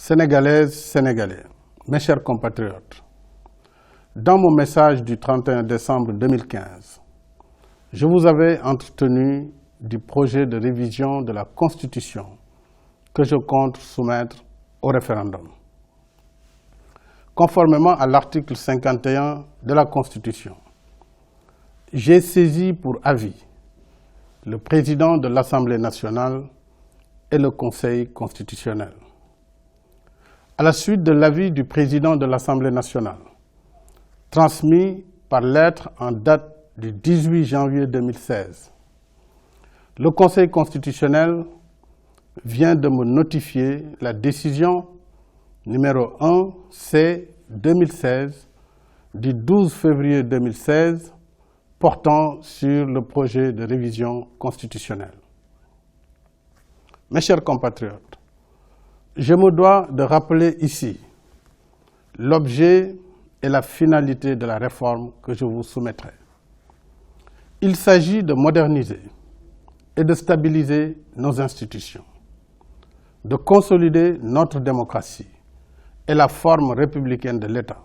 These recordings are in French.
Sénégalaises, Sénégalais, mes chers compatriotes, dans mon message du 31 décembre 2015, je vous avais entretenu du projet de révision de la Constitution que je compte soumettre au référendum. Conformément à l'article 51 de la Constitution, j'ai saisi pour avis le président de l'Assemblée nationale et le Conseil constitutionnel. À la suite de l'avis du président de l'Assemblée nationale, transmis par lettre en date du 18 janvier 2016, le Conseil constitutionnel vient de me notifier la décision numéro 1-C-2016 du 12 février 2016 portant sur le projet de révision constitutionnelle. Mes chers compatriotes, je me dois de rappeler ici l'objet et la finalité de la réforme que je vous soumettrai. Il s'agit de moderniser et de stabiliser nos institutions, de consolider notre démocratie et la forme républicaine de l'État,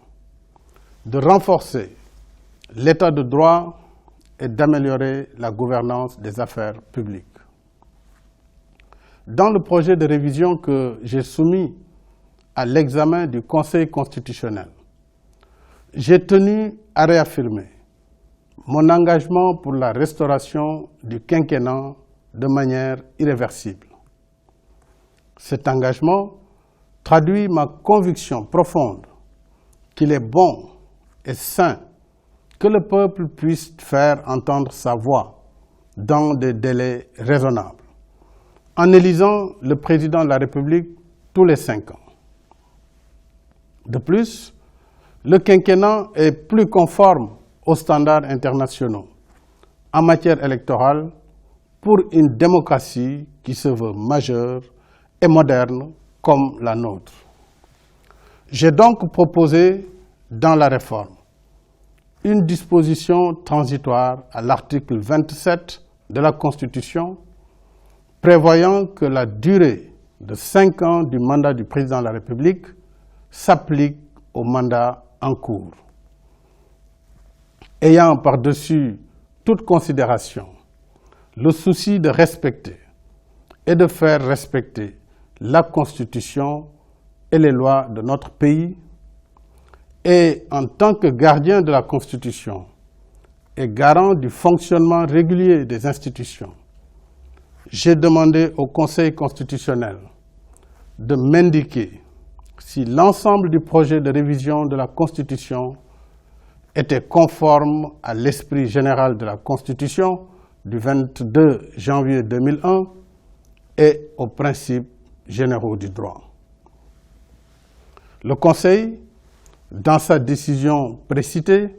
de renforcer l'État de droit et d'améliorer la gouvernance des affaires publiques. Dans le projet de révision que j'ai soumis à l'examen du Conseil constitutionnel, j'ai tenu à réaffirmer mon engagement pour la restauration du quinquennat de manière irréversible. Cet engagement traduit ma conviction profonde qu'il est bon et sain que le peuple puisse faire entendre sa voix dans des délais raisonnables, en élisant le président de la République tous les 5 ans. De plus, le quinquennat est plus conforme aux standards internationaux en matière électorale pour une démocratie qui se veut majeure et moderne comme la nôtre. J'ai donc proposé dans la réforme une disposition transitoire à l'article 27 de la Constitution prévoyant que la durée de 5 ans du mandat du président de la République s'applique au mandat en cours. Ayant par-dessus toute considération le souci de respecter et de faire respecter la Constitution et les lois de notre pays, et en tant que gardien de la Constitution et garant du fonctionnement régulier des institutions, j'ai demandé au Conseil constitutionnel de m'indiquer si l'ensemble du projet de révision de la Constitution était conforme à l'esprit général de la Constitution du 22 janvier 2001 et aux principes généraux du droit. Le Conseil, dans sa décision précitée,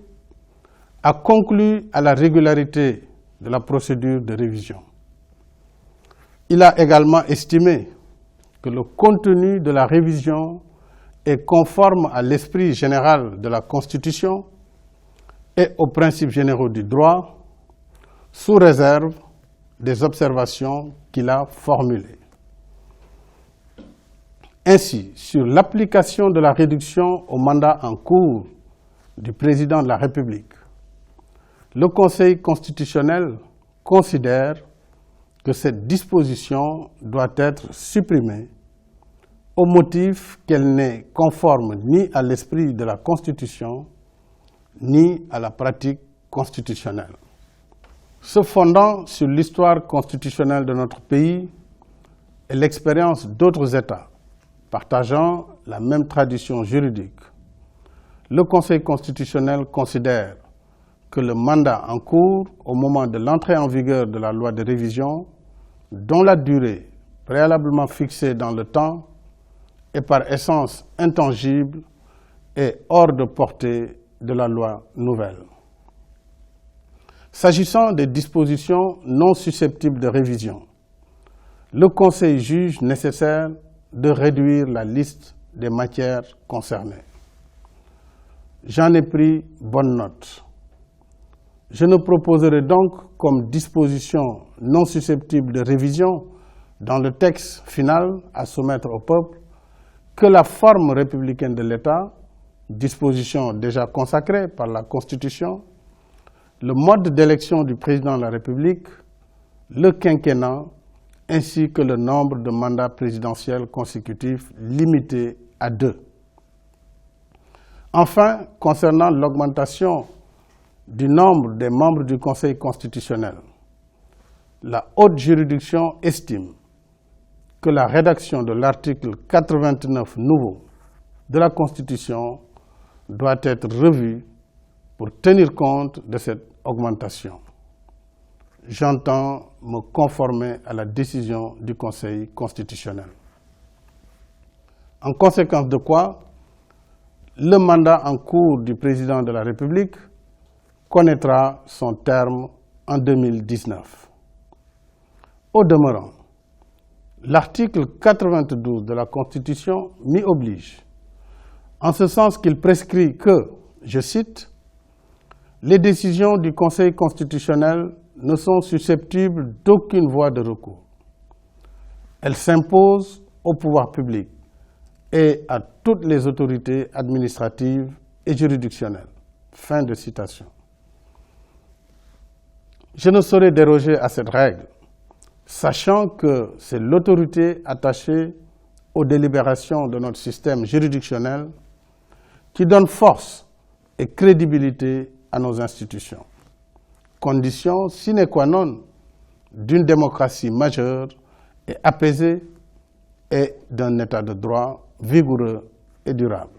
a conclu à la régularité de la procédure de révision. Il a également estimé que le contenu de la révision est conforme à l'esprit général de la Constitution et aux principes généraux du droit, sous réserve des observations qu'il a formulées. Ainsi, sur l'application de la réduction au mandat en cours du président de la République, le Conseil constitutionnel considère que cette disposition doit être supprimée au motif qu'elle n'est conforme ni à l'esprit de la Constitution ni à la pratique constitutionnelle. Se fondant sur l'histoire constitutionnelle de notre pays et l'expérience d'autres États partageant la même tradition juridique, le Conseil constitutionnel considère que le mandat en cours au moment de l'entrée en vigueur de la loi de révision, dont la durée préalablement fixée dans le temps est par essence intangible et hors de portée de la loi nouvelle. S'agissant des dispositions non susceptibles de révision, le Conseil juge nécessaire de réduire la liste des matières concernées. J'en ai pris bonne note. Je ne proposerai donc comme disposition non susceptible de révision dans le texte final à soumettre au peuple que la forme républicaine de l'État, disposition déjà consacrée par la Constitution, le mode d'élection du président de la République, le quinquennat, ainsi que le nombre de mandats présidentiels consécutifs limité à 2. Enfin, concernant l'augmentation du nombre des membres du Conseil constitutionnel, la haute juridiction estime que la rédaction de l'article 89 nouveau de la Constitution doit être revue pour tenir compte de cette augmentation. J'entends me conformer à la décision du Conseil constitutionnel. En conséquence de quoi, le mandat en cours du président de la République connaîtra son terme en 2019. Au demeurant, l'article 92 de la Constitution m'y oblige, en ce sens qu'il prescrit que, je cite, « les décisions du Conseil constitutionnel ne sont susceptibles d'aucune voie de recours. Elles s'imposent au pouvoir public et à toutes les autorités administratives et juridictionnelles. » Fin de citation. Je ne saurais déroger à cette règle, sachant que c'est l'autorité attachée aux délibérations de notre système juridictionnel qui donne force et crédibilité à nos institutions, condition sine qua non d'une démocratie majeure et apaisée et d'un état de droit vigoureux et durable.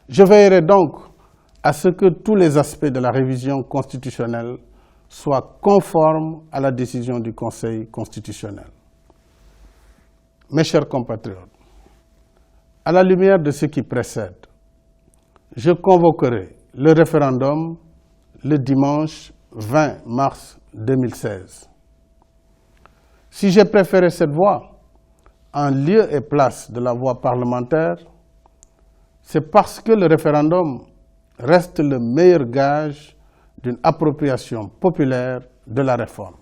Je veillerai donc à ce que tous les aspects de la révision constitutionnelle soient conformes à la décision du Conseil constitutionnel. Mes chers compatriotes, à la lumière de ce qui précède, je convoquerai le référendum le dimanche 20 mars 2016. Si j'ai préféré cette voie, en lieu et place de la voie parlementaire, c'est parce que le référendum reste le meilleur gage d'une appropriation populaire de la réforme.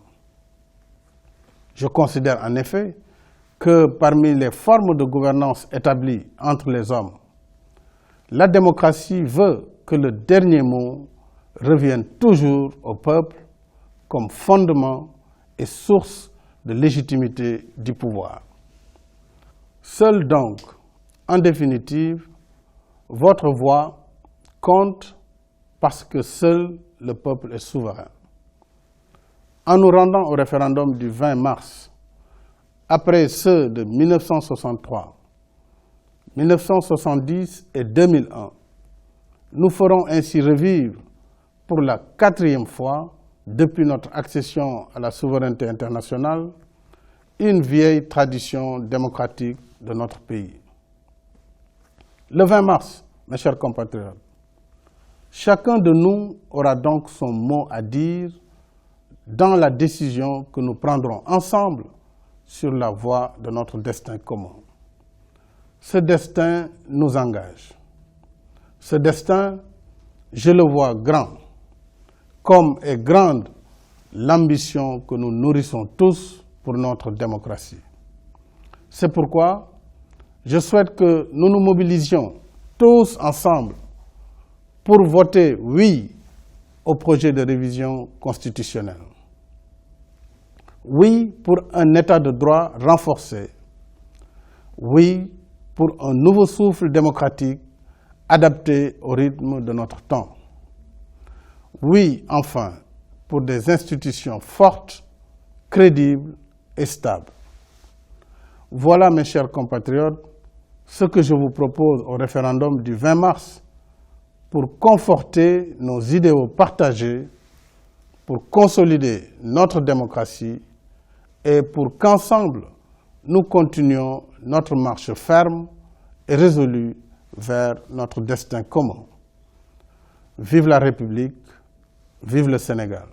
Je considère en effet que parmi les formes de gouvernance établies entre les hommes, la démocratie veut que le dernier mot revienne toujours au peuple comme fondement et source de légitimité du pouvoir. Seule donc, en définitive, votre voix compte parce que seul le peuple est souverain. En nous rendant au référendum du 20 mars, après ceux de 1963, 1970 et 2001, nous ferons ainsi revivre pour la 4e fois depuis notre accession à la souveraineté internationale une vieille tradition démocratique de notre pays. Le 20 mars, mes chers compatriotes, chacun de nous aura donc son mot à dire dans la décision que nous prendrons ensemble sur la voie de notre destin commun. Ce destin nous engage. Ce destin, je le vois grand, comme est grande l'ambition que nous nourrissons tous pour notre démocratie. C'est pourquoi je souhaite que nous nous mobilisions tous ensemble pour voter oui au projet de révision constitutionnelle. Oui pour un état de droit renforcé. Oui pour un nouveau souffle démocratique adapté au rythme de notre temps. Oui, enfin, pour des institutions fortes, crédibles et stables. Voilà, mes chers compatriotes, ce que je vous propose au référendum du 20 mars pour conforter nos idéaux partagés, pour consolider notre démocratie et pour qu'ensemble, nous continuions notre marche ferme et résolue vers notre destin commun. Vive la République, vive le Sénégal.